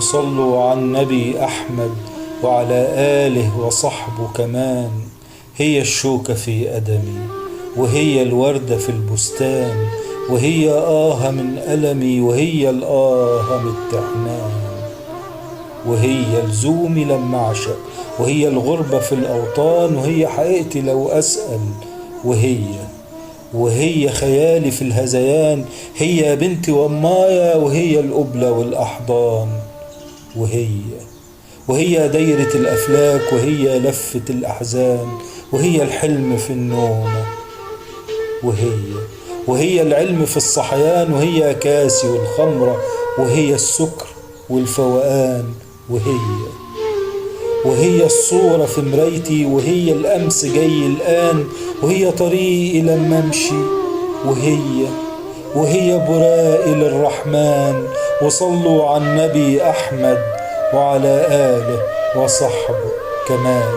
وصلوا على النبي أحمد وعلى آله وصحبه كمان. هي الشوكة في قدمي وهي الوردة في البستان، وهي آه من ألمي وهي الآه من التحنان، وهي لزومي لما أعشق، وهي الغربة في الأوطان، وهي حقيقتي لو أسأل، وهي خيالي في الهذيان، هي بنتي ومايا وهي القبلة والأحضان، وهي دايرة الأفلاك وهي لفة الأحزان، وهي الحلم في النوم، وهي العلم في الصحيان، وهي كاسي والخمرة، وهي السكر والفوقان، وهي الصورة في مرايتي، وهي الأمس جاي الآن، وهي طريقي لما أمشي، وهي برائي للرحمن. وصلوا على النبي أحمد وعلى آله وصحبه كمان.